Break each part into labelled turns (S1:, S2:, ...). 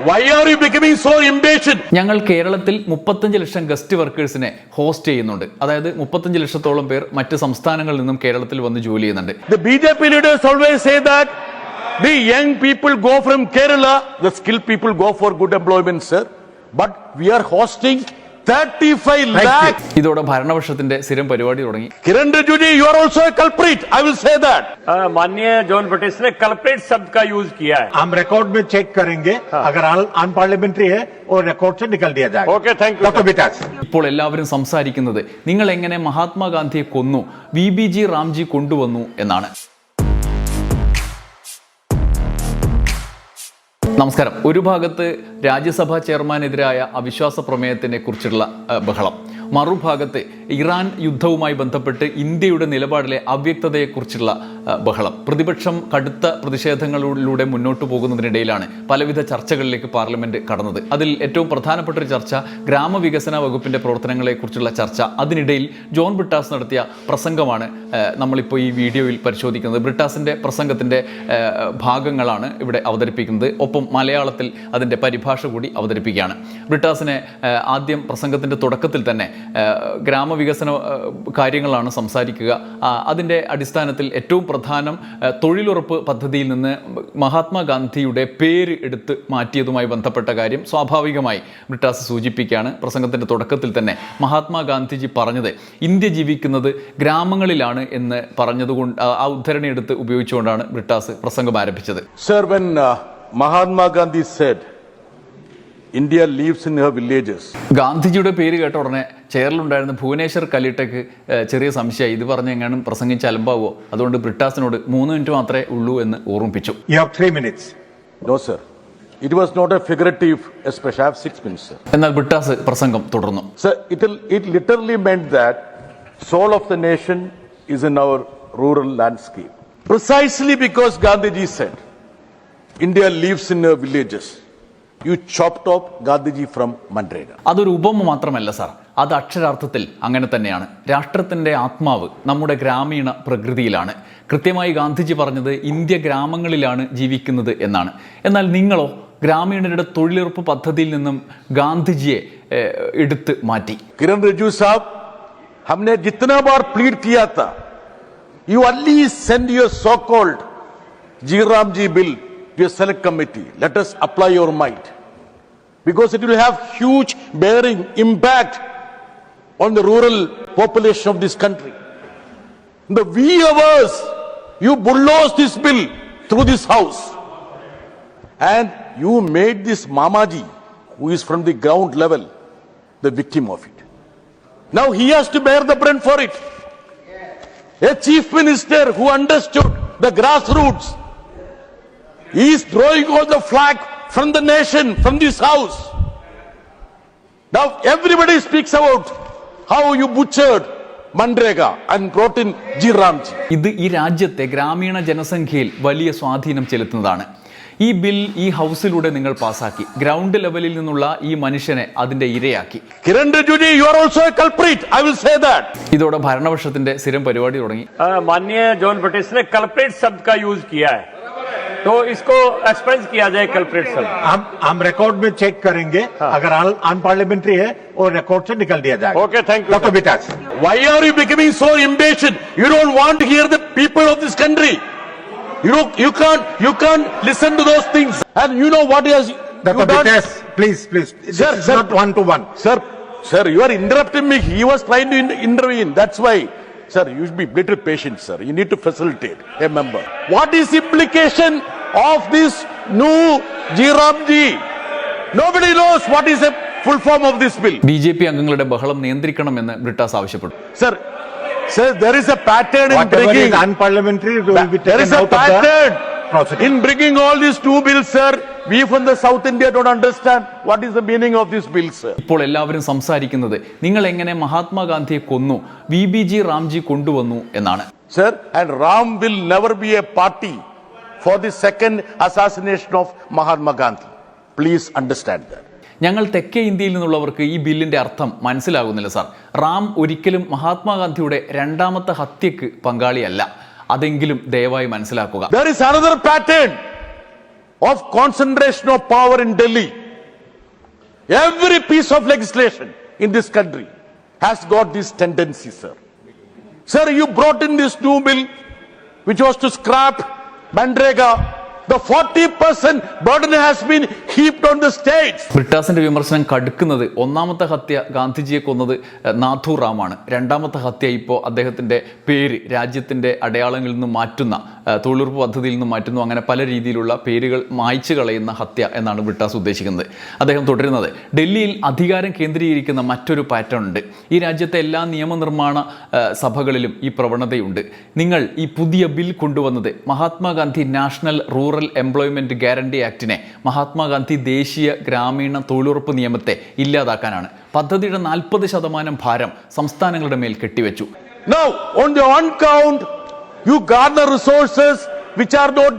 S1: Why are you becoming so impatient?
S2: ഞങ്ങൾ കേരളത്തിൽ 35 ലക്ഷം guest വർക്കേഴ്സിനെ host ചെയ്യുന്നുണ്ട്. അതായത് 35 ലക്ഷത്തോളം പേർ മറ്റ് സംസ്ഥാനങ്ങളിൽ നിന്നും കേരളത്തിൽ വന്ന് ജോലി ചെയ്യുന്നുണ്ട്.
S1: The BJP leaders always say that the young people go from Kerala, the skilled people go for good employment, sir. But we are hosting 35 lakh.
S2: ഇതോടെ ഭരണപക്ഷത്തിന്റെ സ്ഥിരം പരിപാടി തുടങ്ങി.
S1: Kiran Rijiju, you are also a culprit. I will say that.
S3: माननीय John British ने culprit शब्द का use किया है.
S4: हम रिकॉर्ड में चेक करेंगे. अगर अनपार्लियामेंट्री है और रिकॉर्ड से निकल दिया जाएगा.
S1: Okay, thank you.
S4: डॉक्टर बिटास.
S2: ഇപ്പോൾ എല്ലാവരും സംസാരിക്കുന്നത് നിങ്ങൾ എങ്ങനെ മഹാത്മാഗാന്ധിയെ കൊന്നു, VBG റാംജി കൊണ്ടുവന്നു എന്നാണ്. നമസ്കാരം. ഒരു ഭാഗത്ത് രാജ്യസഭാ ചെയർമാനെതിരായ അവിശ്വാസ പ്രമേയത്തിനെ കുറിച്ചുള്ള ബഹളം, മറുഭാഗത്ത് ഇറാൻ യുദ്ധവുമായി ബന്ധപ്പെട്ട് ഇന്ത്യയുടെ നിലപാടിലെ അവ്യക്തതയെക്കുറിച്ചുള്ള ബഹളം. പ്രതിപക്ഷം കടുത്ത പ്രതിഷേധങ്ങളിലൂടെ മുന്നോട്ട് പോകുന്നതിനിടയിലാണ് പലവിധ ചർച്ചകളിലേക്ക് പാർലമെന്റ് കടന്നത്. അതിൽ ഏറ്റവും പ്രധാനപ്പെട്ട ഒരു ചർച്ച ഗ്രാമവികസന വകുപ്പിന്റെ പ്രവർത്തനങ്ങളെക്കുറിച്ചുള്ള ചർച്ച. അതിനിടയിൽ ജോൺ ബ്രിട്ടാസ് നടത്തിയ പ്രസംഗമാണ് നമ്മളിപ്പോൾ ഈ വീഡിയോയിൽ പരിശോധിക്കുന്നത്. ബ്രിട്ടാസിന്റെ പ്രസംഗത്തിന്റെ ഭാഗങ്ങളാണ് ഇവിടെ അവതരിപ്പിക്കുന്നത്. ഒപ്പം മലയാളത്തിൽ അതിൻ്റെ പരിഭാഷ കൂടി അവതരിപ്പിക്കുകയാണ്. ബ്രിട്ടാസിനെ ആദ്യം പ്രസംഗത്തിൻ്റെ തുടക്കത്തിൽ തന്നെ ഗ്രാമവികസന കാര്യങ്ങളാണ് സംസാരിക്കുക. അതിൻ്റെ അടിസ്ഥാനത്തിൽ ഏറ്റവും പ്രധാനം തൊഴിലുറപ്പ് പദ്ധതിയിൽ നിന്ന് മഹാത്മാഗാന്ധിയുടെ പേര് എടുത്ത് മാറ്റിയതുമായി ബന്ധപ്പെട്ട കാര്യം സ്വാഭാവികമായി ബ്രിട്ടാസ് സൂചിപ്പിക്കുകയാണ്. പ്രസംഗത്തിൻ്റെ തുടക്കത്തിൽ തന്നെ മഹാത്മാഗാന്ധിജി പറഞ്ഞത് ഇന്ത്യ ജീവിക്കുന്നത് ഗ്രാമങ്ങളിലാണ് എന്ന് പറഞ്ഞതുകൊണ്ട് ആ ഉദ്ധരണി എടുത്ത് ഉപയോഗിച്ചുകൊണ്ടാണ് ബ്രിട്ടാസ് പ്രസംഗം ആരംഭിച്ചത്.
S1: Sir, when Mahatma Gandhi said India lives in her villages.
S2: ഗാന്ധിജിയുടെ പേര് കേട്ട ഉടനെ ചെയറിലുണ്ടായിരുന്ന ഭുവനേശ്വർ കലിട്ടക്ക് ചെറിയ സംശയമായി. ഇത് പറഞ്ഞ് എങ്ങാനും പ്രസംഗിച്ച് അലമ്പാവോ, അതുകൊണ്ട് ബ്രിട്ടാസിനോട് 3 മിനിറ്റ് മാത്രമേ ഉള്ളൂ എന്ന് ഓർമ്മിപ്പിച്ചു.
S4: You have 3 minutes.
S1: No, sir. It was not a figurative expression. I have 6 minutes, sir.
S2: എന്നാൽ ബ്രിട്ടാസ് പ്രസംഗം തുടർന്നു.
S1: Sir, it literally meant that soul of the nation is in our rural landscape. Precisely because Gandhiji said India lives in her villages, you chopped off Gandhiji from Manrega.
S2: അതൊരു ഉപമ മാത്രമല്ല sir, അത് അക്ഷരാർത്ഥത്തിൽ അങ്ങനെ തന്നെയാണ്. രാഷ്ട്രത്തിൻ്റെ ആത്മാവ് നമ്മുടെ ഗ്രാമീണ പ്രകൃതിയിലാണ്. കൃത്യമായി ഗാന്ധിജി പറഞ്ഞത് ഇന്ത്യ ഗ്രാമങ്ങളിലാണ് ജീവിക്കുന്നത് എന്നാണ്. എന്നാൽ നിങ്ങളോ ഗ്രാമീണരുടെ തൊഴിലുറപ്പ് പദ്ധതിയിൽ നിന്നും ഗാന്ധിജിയെ എടുത്ത് മാറ്റി.
S1: किरण रिजिजू साहब, हमने जितना बार प्लीड किया था, you at least send your so called G Ramji bill to a select committee. Let us apply your might, because it will have huge bearing impact on the rural population of this country. In the wee hours, you bulldozed this bill through this house, and you made this Mamaji, who is from the ground level, the victim of it. Now he has to bear the brunt for it. A chief minister who understood the grassroots, he is throwing all the flag from the nation, from this house. Now everybody speaks about how you butchered Manrega and brought in G Ramji.
S2: ഇത് ഈ രാജ്യത്തെ ഗ്രാമീണ ജനസംഖ്യയിൽ വലിയ സ്വാധീനം ചെലുത്തുന്നതാണ്. ഈ bill ഈ ഹൗസിലൂടെ നിങ്ങൾ പാസാക്കി ഗ്രൗണ്ട് ലെവലിൽ നിന്നുള്ള ഈ മനുഷ്യനെ അതിന്റെ ഇരയാക്കി.
S1: Kiran Rijiju, you are also a culprit. I will say that.
S2: ഇതോടെ ഭരണപക്ഷത്തിന്റെ സ്ഥിരം പരിപാടി തുടങ്ങി.
S3: माननीय जॉन ब्रिटिश ने कल्प्रिट शब्द का यूज किया है, तो इसको एक्सप्रेस किया जाए कल्प्रिट शब्द.
S4: हम रिकॉर्ड में चेक करेंगे. अगर अनपार्लियामेंट्री है और रिकॉर्ड से निकल दिया जाएगा.
S1: Okay, thank you.
S4: डॉक्टर बिटास.
S1: Why are you becoming so impatient? You don't want to hear the people of this country. You can't listen to those things. And you know what is
S4: Dr. Bitas, please.
S1: Sir,
S4: It's not one to one.
S1: Sir, you are interrupting me. He was trying to intervene. That's why. Sir, you should be a little patient, sir. You need to facilitate a member. What is the implication of this new G Ramji? Nobody knows what is the full form of this bill.
S2: BJP അംഗങ്ങളുടെ ബഹളം നിയന്ത്രിക്കണമെന്ന് ബ്രിട്ടാസ് ആവശ്യപ്പെട്ടു.
S1: Sir, there is a pattern in bringing
S4: unparliamentary will be
S1: there
S4: taken
S1: is a
S4: out of the
S1: pattern
S4: procedure.
S1: in bringing all these two bills, sir. We from the South India don't understand what is the meaning of this bill, sir.
S2: ഇപ്പോൾ എല്ലാവരും സംസാരിക്കുന്നത് നിങ്ങൾ എങ്ങനെ മഹാത്മാഗാന്ധിയെ കൊന്നു, VBG Ramji കൊണ്ടുവന്നു എന്നാണ്.
S1: Sir, and Ram will never be a party for the second assassination of Mahatma Gandhi. Please understand that.
S2: ഞങ്ങൾ തെക്കേ ഇന്ത്യയിൽ നിന്നുള്ളവർക്ക് ഈ ബില്ലിന്റെ അർത്ഥം മനസ്സിലാകുന്നില്ല സാർ. റാം ഒരിക്കലും മഹാത്മാഗാന്ധിയുടെ രണ്ടാമത്തെ ഹത്യക്ക് പങ്കാളിയല്ല. അതെങ്കിലും ദയവായി മനസ്സിലാക്കുക.
S1: There is another pattern of concentration of power in Delhi. Every piece of legislation in this country has got this tendency, sir. Sir, you brought in this new bill which was to scrap Manrega. The 40% burden has been heaped on the states.
S2: ബ്രിട്ടാസിന്റെ വിമർശനം കടുക്കുന്നത് ഒന്നാമത്തെ ഹത്യ ഗാന്ധിജിയെ കൊന്നത് നാഥു റാമാണ്. രണ്ടാമത്തെ ഹത്യ ഇപ്പോൾ അദ്ദേഹത്തിന്റെ പേര് രാജ്യത്തിന്റെ അടയാളങ്ങളിൽ നിന്ന് മാറ്റുന്ന, തൊഴിലുറപ്പ് പദ്ധതിയിൽ നിന്ന് മാറ്റുന്നു, അങ്ങനെ പല രീതിയിലുള്ള പേരുകൾ മായ്ച്ചു കളയുന്ന ഹത്യ എന്നാണ് ബ്രിട്ടാസ് ഉദ്ദേശിക്കുന്നത്. അദ്ദേഹം തുടരുന്നത്, ഡൽഹിയിൽ അധികാരം കേന്ദ്രീകരിക്കുന്ന മറ്റൊരു പാറ്റേൺ ഉണ്ട്. ഈ രാജ്യത്തെ എല്ലാ നിയമനിർമ്മാണ സഭകളിലും ഈ പ്രവണതയുണ്ട്. നിങ്ങൾ ഈ പുതിയ ബിൽ കൊണ്ടുവന്നത് Mahatma Gandhi national rural employment guarantee ആക്ടിനെ, മഹാത്മാഗാന്ധി ദേശീയ ഗ്രാമീണ തൊഴിലുറപ്പ് നിയമത്തെ ഇല്ലാതാക്കാനാണ്. പദ്ധതിയുടെ 40% ഭാരം സംസ്ഥാനങ്ങളുടെ മേൽ കെട്ടിവെച്ചു.
S1: Now, on the one count, you garner resources which are not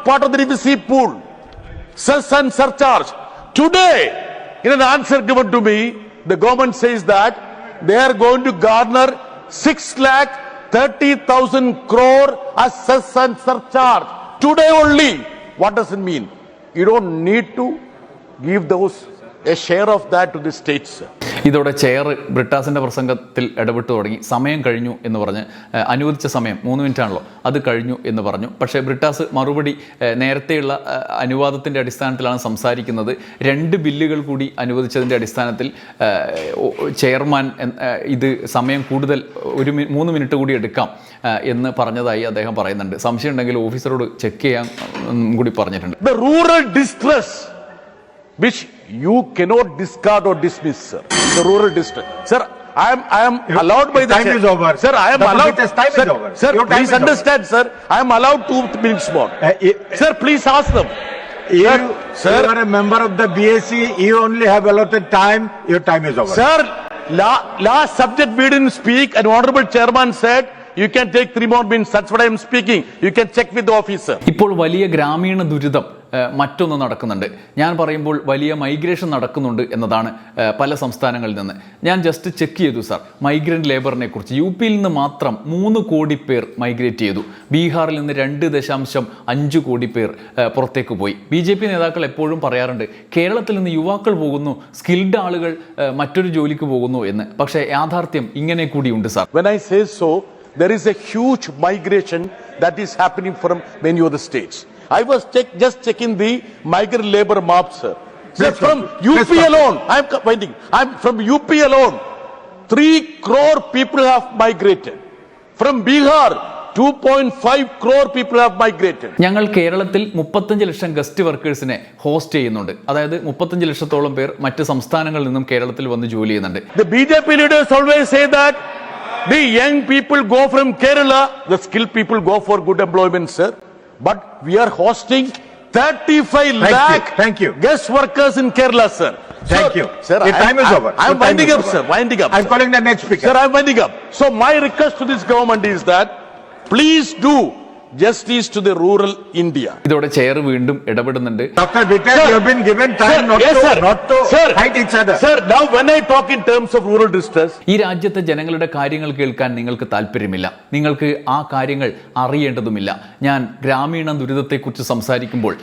S1: part of the revisee pool. Cess and surcharge. Today, in an answer given to me, the government says that they are going to garner 6,30,000 crore as cess and surcharge. Today only. What does it mean? You don't need to give a share of that to the states, sir.
S2: ഇതോടെ chair ബ്രിട്ടാസിന്റെ പ്രസംഗത്തിൽ ഇടപെട്ടു തുടങ്ങി. സമയം കഴിഞ്ഞു എന്ന് പറഞ്ഞ്, അനുവദിച്ച സമയം 3 മിനിറ്റാണല്ലോ, അത് കഴിഞ്ഞു എന്ന് പറഞ്ഞു. പക്ഷേ ബ്രിട്ടാസ് മറുപടി നേരത്തെയുള്ള അനുവാദത്തിൻ്റെ അടിസ്ഥാനത്തിലാണ് സംസാരിക്കുന്നത്. 2 ബില്ലുകൾ കൂടി അനുവദിച്ചതിൻ്റെ അടിസ്ഥാനത്തിൽ ചെയർമാൻ ഇത് സമയം കൂടുതൽ 3 മിനിറ്റ് കൂടി എടുക്കാം എന്ന് പറഞ്ഞതായി അദ്ദേഹം പറയുന്നുണ്ട്. സംശയം ഉണ്ടെങ്കിൽ ഓഫീസറോട് ചെക്ക് ചെയ്യാൻ കൂടി പറഞ്ഞിട്ടുണ്ട്.
S1: The rural distress which you cannot discard or dismiss, sir. The rural distress, sir. I am allowed by the
S4: time is over,
S1: sir. I am allowed.
S4: Time
S1: sir,
S4: is over.
S1: Sir,
S4: Your time
S1: please
S4: is
S1: understand,
S4: over.
S1: sir. I am allowed 2 minutes more. Sir, please ask them.
S4: You
S1: Sir,
S4: are a member of the BSc. You only have allotted time. Your time is over.
S1: sir, last subject we didn't speak, and honorable chairman said you can take 3 more minutes. That's what I am speaking. You can check with the officer.
S2: ഇപ്പോൾ വലിയ ഗ്രാമീണ ദുരിതം മറ്റൊന്ന് നടക്കുന്നുണ്ട്. ഞാൻ പറയുമ്പോൾ വലിയ migration നടക്കുന്നുണ്ട് എന്നതാണ് പല സംസ്ഥാനങ്ങളിൽ നിന്ന്. ഞാൻ ജസ്റ്റ് ചെക്ക് ചെയ്തു സാർ, മൈഗ്രൻ്റ് ലേബറിനെ കുറിച്ച്. യു പിയിൽ നിന്ന് മാത്രം 3 കോടി പേർ മൈഗ്രേറ്റ് ചെയ്തു. ബീഹാറിൽ നിന്ന് 2.5 കോടി പേർ പുറത്തേക്ക് പോയി. BJP നേതാക്കൾ എപ്പോഴും പറയാറുണ്ട്, കേരളത്തിൽ നിന്ന് യുവാക്കൾ പോകുന്നു, സ്കിൽഡ് ആളുകൾ മറ്റൊരു ജോലിക്ക് പോകുന്നു എന്ന്. പക്ഷേ യാഥാർത്ഥ്യം ഇങ്ങനെ കൂടിയുണ്ട് sir.
S1: When I say so, there is a huge migration that is happening from many of the states. I was just checking the migrant labor map, sir. Sir, from UP alone, I'm from UP alone, 3 crore people have migrated. From Bihar, 2.5 crore people have migrated.
S2: ഞങ്ങൾ കേരളത്തിൽ 35 ലക്ഷം guest വർക്കേഴ്സിനെ host ചെയ്യുന്നുണ്ട്. അതായത് 35 ലക്ഷത്തോളം പേർ മറ്റ് സംസ്ഥാനങ്ങളിൽ നിന്നും കേരളത്തിൽ വന്ന് ജോലി ചെയ്യുന്നുണ്ട്.
S1: The BJP leaders always say that the young people go from Kerala, the skilled people go for good employment, sir. But we are hosting 35 lakh guest workers in Kerala, sir.
S4: Thank you.
S1: Sir,
S4: your time is over.
S1: I'm winding up, sir. Winding up.
S4: I'm calling the next speaker.
S1: Sir, I'm winding up. So my request to this government is that please do justice to the rural India.
S2: ഇതോടെ chair വീണ്ടും ഇടപെടുന്നുണ്ട്.
S4: Dr. Vital, you have been given time not to fight each other.
S1: Sir, now when I talk in terms of rural distress,
S2: ഈ രാജ്യത്തെ ജനങ്ങളുടെ കാര്യങ്ങൾ കേൾക്കാൻ നിങ്ങൾക്ക് താല്പര്യമില്ല. നിങ്ങൾക്ക് ആ കാര്യങ്ങൾ അറിയേണ്ടതുമില്ല. ഞാൻ ഗ്രാമീണ ദുരിതത്തെക്കുറിച്ച് സംസാരിക്കുമ്പോൾ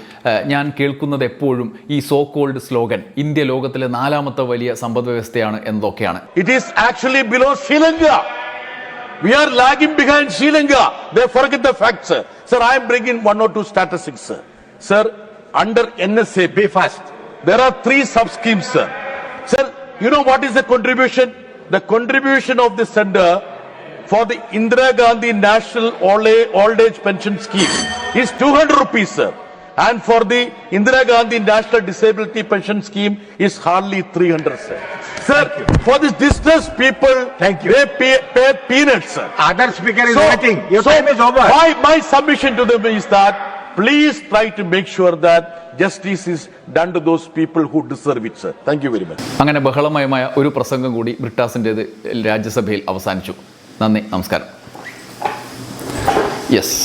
S2: ഞാൻ കേൾക്കുന്നത് എപ്പോഴും ഈ സോ കോൾഡ് സ്ലോഗൻ, ഇന്ത്യ ലോകത്തിലെ 4ാമത്തെ വലിയ സമ്പദ് വ്യവസ്ഥയാണ് എന്നതൊക്കെയാണ്.
S1: it is actually below Sri Lanka. We are lagging behind Sri Lanka. They forget the facts, sir. Sir, I am bringing 1 or 2 statistics, sir. Sir, under NSAP,
S4: Be fast.
S1: there are 3 sub-schemes, sir. Sir, you know what is the contribution? The contribution of the center for the Indira Gandhi National Old Age Pension Scheme is 200 rupees, sir. And for the Indira Gandhi National Disability Pension Scheme is hardly 300, sir. Sir, for these distressed people, they pay peanuts, sir.
S4: Other speaker is waiting. Your time is over.
S1: My submission to them is that please try to make sure that justice is done to those people who deserve it, sir. Thank you very much.
S2: അങ്ങനെ ബഹളമയമായ ഒരു പ്രസംഗം കൂടി ബ്രിട്ടാസിൻ്റേത് രാജ്യസഭയിൽ അവസാനിച്ചു. നന്ദി, നമസ്കാരം. Yes.